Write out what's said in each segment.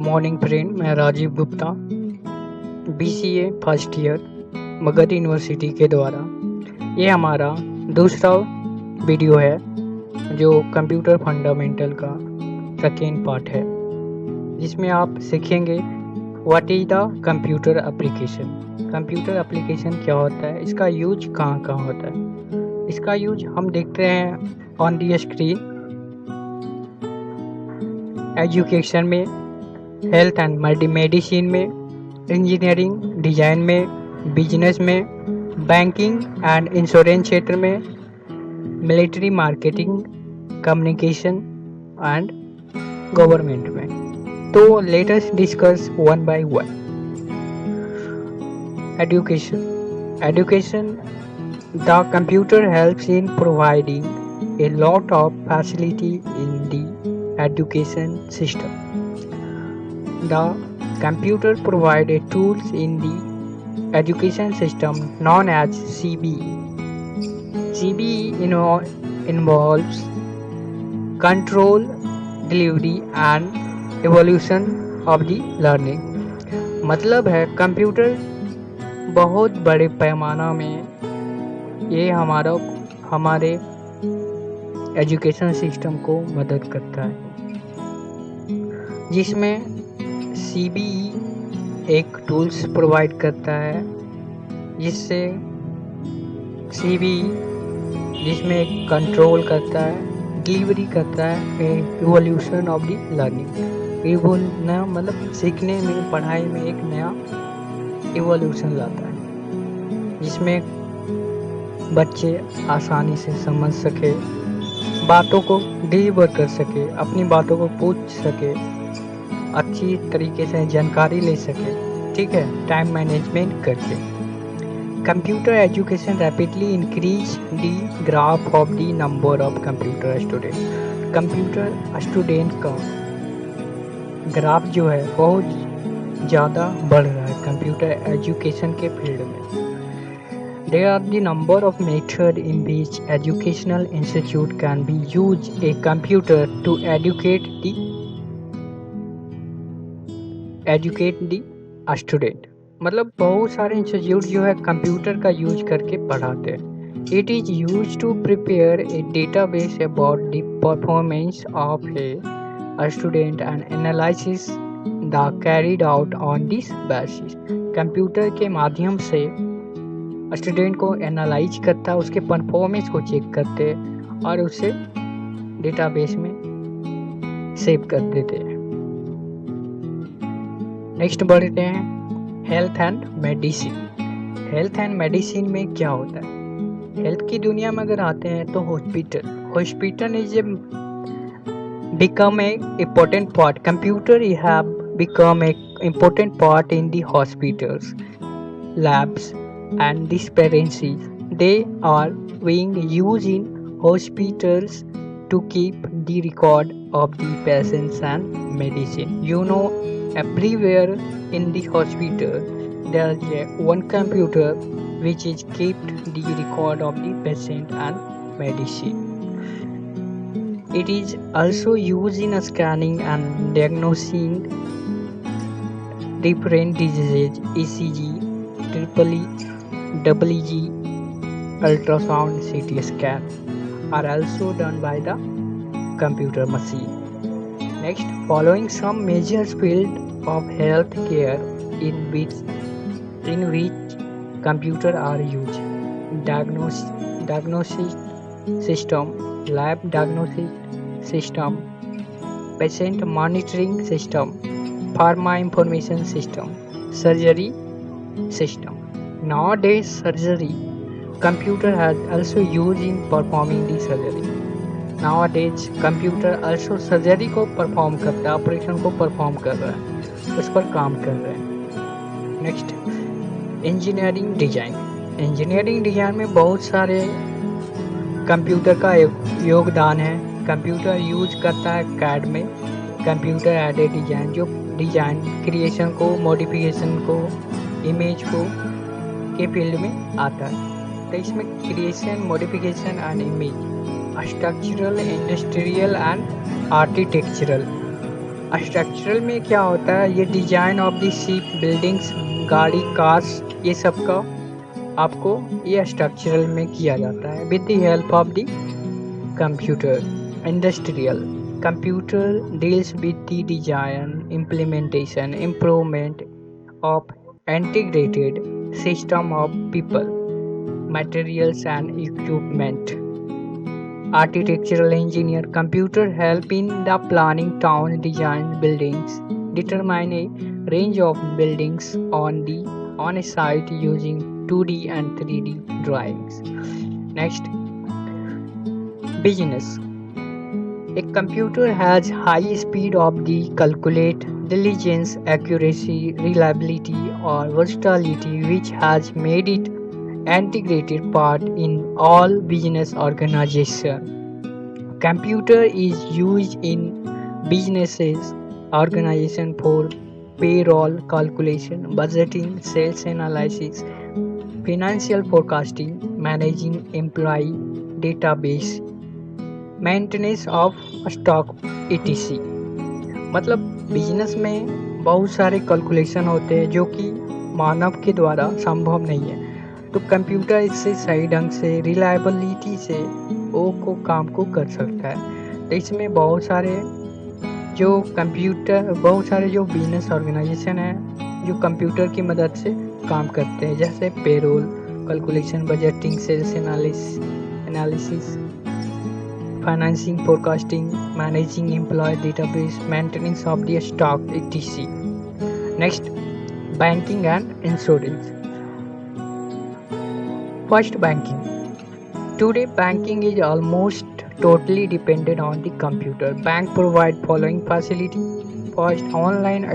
Morning friend, मैं Rajiv Gupta BCA first year Magadh university के द्वारा ये हमारा दूसरा वीडियो है जो कंप्यूटर फंडामेंटल का सेकेंड पार्ट है, जिसमें आप सीखेंगे what is the computer application. Computer application क्या होता है, इसका यूज कहाँ कहाँ होता है। इसका यूज हम देखते हैं ऑन दी स्क्रीन। एजुकेशन में, हेल्थ एंड मेडिसिन में, इंजीनियरिंग डिजाइन में, बिजनेस में, बैंकिंग एंड इंश्योरेंस क्षेत्र में, military marketing, communication and government में। तो let us discuss one by one. Education the computer helps in providing a lot of facility in the education system. The computer provided tools in the education system known as CBE. CBE involves control, delivery and evolution of the learning. मतलब है computer बहुत बड़े पैमाना में ये हमारे education system को मदद करता है, जिसमें CBE एक टूल्स प्रोवाइड करता है जिससे जिसमें कंट्रोल करता है, डिलीवरी करता है, इवोल्यूशन ऑफ द लर्निंग। नया मतलब सीखने में, पढ़ाई में एक नया इवोल्यूशन लाता है, जिसमें बच्चे आसानी से समझ सके, बातों को डिलीवर कर सके, अपनी बातों को पूछ सके, अच्छी तरीके से जानकारी ले सके, ठीक है, टाइम मैनेजमेंट करके। Computer education rapidly increase the graph of the number of computer student. Computer student का ग्राफ जो है बहुत ज़्यादा बढ़ रहा है कंप्यूटर एजुकेशन के फील्ड में। There are the number of methods in which educational institute can be use a computer to educate the student। मतलब बहुत सारे इंस्टीट्यूट जो है कंप्यूटर का यूज करके पढ़ाते हैं। It is used to prepare a database about the performance of a student and analysis the carried out on this basis। Computer के माध्यम से स्टूडेंट को एनालाइज करता है, उसके परफॉर्मेंस को चेक करते और उसे डेटाबेस में सेव कर देते हैं। नेक्स्ट बढ़ते हैं health and medicine. Health and medicine में क्या होता है? हेल्थ की दुनिया में अगर आते हैं तो hospital is become a important part. Computer have become a important part in the hospitals, labs and dispensaries. They are being used in hospitals to keep the record of the patients and medicine. You know, everywhere in the hospital there is one computer which is kept the record of the patient and medicine. It is also used in scanning and diagnosing different diseases. ECG, EEG, ultrasound, CT scan are also done by the computer machine. Next, following some major fields of health care in which computer are used: diagnosis system, lab diagnosis system, patient monitoring system, pharma information system, surgery system. Nowadays, surgery computer has also used in performing the surgery. Nowadays, computer also surgery को perform करता है, operation को perform कर रहा है, उस पर काम कर रहे हैं। Next, engineering design. Engineering design में बहुत सारे कंप्यूटर का योगदान है। कंप्यूटर यूज करता है कैड में, कंप्यूटर एडेड डिजाइन, जो डिजाइन क्रिएशन को, मॉडिफिकेशन को, इमेज को के फील्ड में आता है। तो इसमें creation, modification and image, structural, industrial and architectural structural में क्या होता है, ये design of the ship, buildings, गाड़ी, कार्स, ये सब का आपको ये स्ट्रक्चरल में किया जाता है with the help of the computer. Industrial computer deals with the design, implementation, improvement of integrated system of people, materials and equipment. Architectural engineer computer help in the planning town design buildings, determine a range of buildings on a site using 2D and 3D drawings. Next, business. A computer has high speed of the calculate, diligence, accuracy, reliability, or versatility, which has made it integrated part in all business organization. Computer is used in businesses organization for payroll calculation, budgeting, sales analysis, financial forecasting, managing employee database, maintenance of stock etc। मतलब business में बहुत सारे calculation होते हैं जो कि मानव के द्वारा संभव नहीं है, तो कंप्यूटर इससे सही ढंग से रिलायबिलिटी से वो को काम को कर सकता है। तो इसमें बहुत सारे जो बिजनेस ऑर्गेनाइजेशन है जो कंप्यूटर की मदद से काम करते हैं, जैसे payroll calculation, budgeting, sales analysis, financing, forecasting, managing employee database, maintenance of the stock etc। Next, banking and insurance. First, banking. Today banking is almost totally dependent on the computer. Bank provide following facility. First, online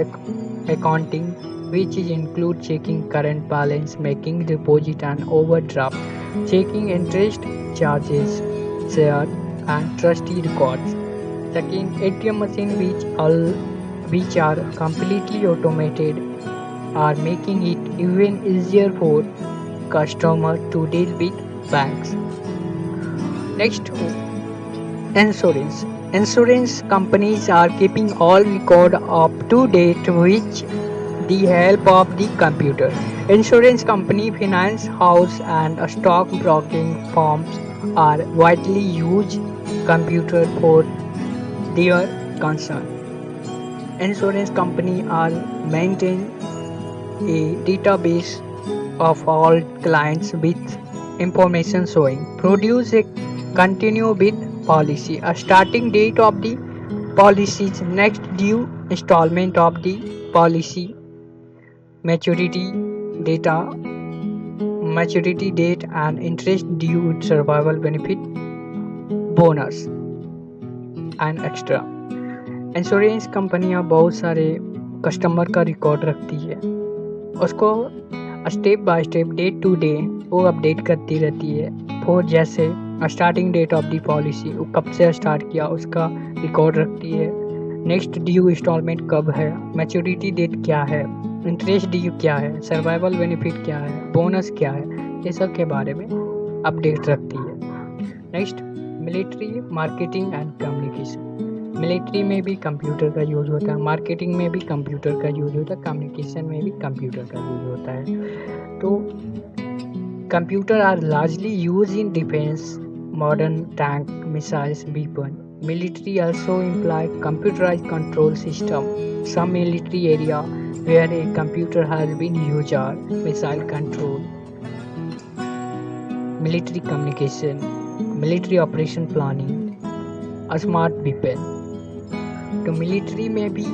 accounting, which is include checking current balance, making deposit and overdraft, checking interest charges, share and trustee records. Second, ATM machine which are completely automated are making it even easier for customer to deal with banks. Next, insurance. Insurance companies are keeping all record up to date with the help of the computer. Insurance company, finance house and stock broking firms are widely used computer for their concern. Insurance company are maintain a database of all clients with information showing, produce a continue with policy, a starting date of the policy's next due installment of the policy, maturity date and interest due, survival benefit, bonus and extra. Insurance कंपनियां बहुत सारे customer का record रखती है, उसको step by step, day to day वो update करती रहती है। फॉर जैसे starting date of the policy, वो कब से स्टार्ट किया उसका रिकॉर्ड रखती है, नेक्स्ट ड्यू इंस्टॉलमेंट कब है, मैच्योरिटी डेट क्या है, इंटरेस्ट ड्यू क्या है, सर्वाइवल बेनिफिट क्या है, बोनस क्या है, ये सब के बारे में अपडेट रखती है। Next, military, marketing and communication. Military में भी कंप्यूटर का यूज होता है, मार्केटिंग में भी कंप्यूटर का यूज होता है, कम्युनिकेशन में भी कंप्यूटर का यूज होता है। तो computer are largely use in defence, modern tank, missiles, weapon. Military also imply computerized control system. Some military area where a computer has been used are missile control, military communication, military operation planning, smart weapon। तो military में भी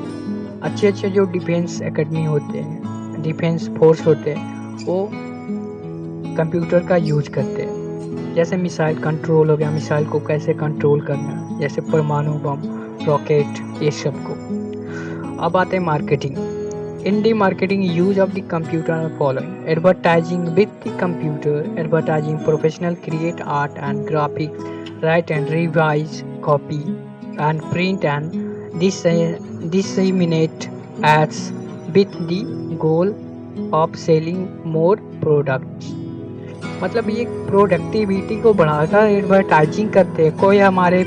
अच्छे जो defence academy होते हैं, defence force होते हैं, वो कंप्यूटर का यूज करते हैं। जैसे मिसाइल कंट्रोल हो गया, मिसाइल को कैसे कंट्रोल करना है, जैसे परमाणु बम, रॉकेट, ये सब को। अब आते हैं marketing. In the marketing use of the computer are following: advertising with the computer, advertising professional create art and graphics, write and revise, copy and print and disseminate ads with the goal of selling more products। मतलब ये productivity को बढ़ाकर advertising करते हैं। कोई हमारे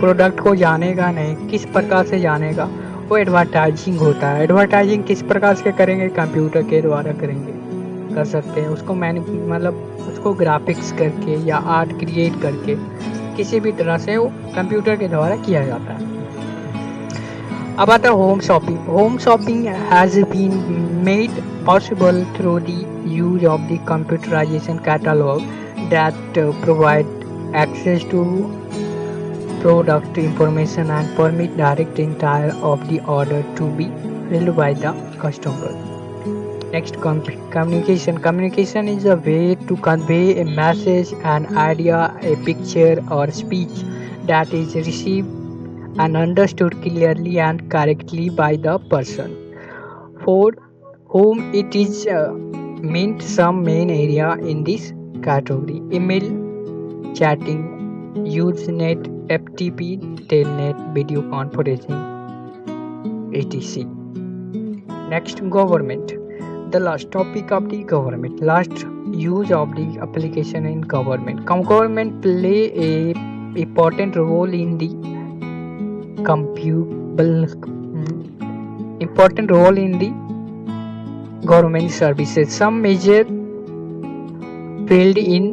product को जानेगा नहीं, किस प्रकार से जानेगा, वो एडवर्टाइजिंग होता है। एडवर्टाइजिंग किस प्रकार से करेंगे, कंप्यूटर के द्वारा करेंगे, कर सकते हैं उसको मतलब उसको ग्राफिक्स करके या आर्ट क्रिएट करके किसी भी तरह से वो कंप्यूटर के द्वारा किया जाता है। अब आता है home shopping. Home shopping has been made possible through the use of the computerisation catalogue that provide access to product information and permit direct entire of the order to be filled by the customer. Next, communication. Communication is a way to convey a message, an idea, a picture or speech that is received and understood clearly and correctly by the person for whom it is meant. Some main area in this category: email, chatting, Usenet, FTP, Telnet, video conferencing, etc. Next, government. The last topic of the government. Last use of the application in government. Government play a important role in the important role in the government services. Some major field in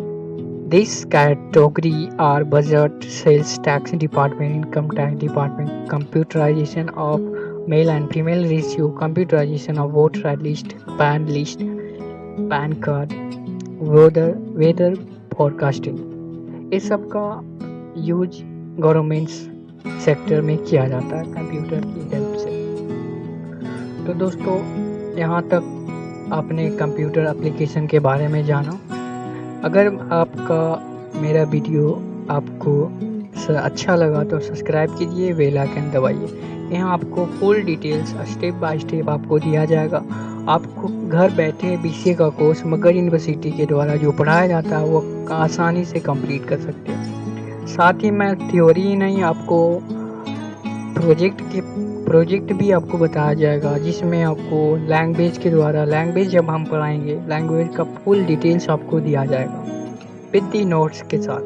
this category are budget, sales tax department, income tax department, computerization of male and female ratio, computerization of voter list, PAN card, weather forecasting. इस सब का use government sector में किया जाता है computer की help से। तो दोस्तों, यहाँ तक आपने कंप्यूटर एप्लीकेशन के बारे में जाना। अगर आपका मेरा वीडियो आपको अच्छा लगा तो सब्सक्राइब कीजिए, बेल आइकन दबाइए। यहाँ आपको full details step by step आपको दिया जाएगा। आपको घर बैठे BCA का कोर्स मगध यूनिवर्सिटी के द्वारा जो पढ़ाया जाता है वो आसानी से कंप्लीट कर सकते हैं। साथ ही मैं थ्योरी ही नहीं, आपको प्रोजेक्ट भी आपको बताया जाएगा, जिसमें आपको लैंग्वेज के द्वारा, लैंग्वेज जब हम पढ़ाएंगे लैंग्वेज का फुल डिटेल्स आपको दिया जाएगा विद दी नोट्स के साथ।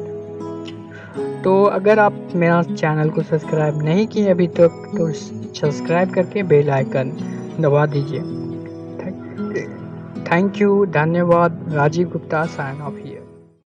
तो अगर आप मेरा चैनल को सब्सक्राइब नहीं किए अभी तक तो सब्सक्राइब करके बेल आइकन दबा दीजिए। थैंक यू, धन्यवाद। Rajiv Gupta, sign off here.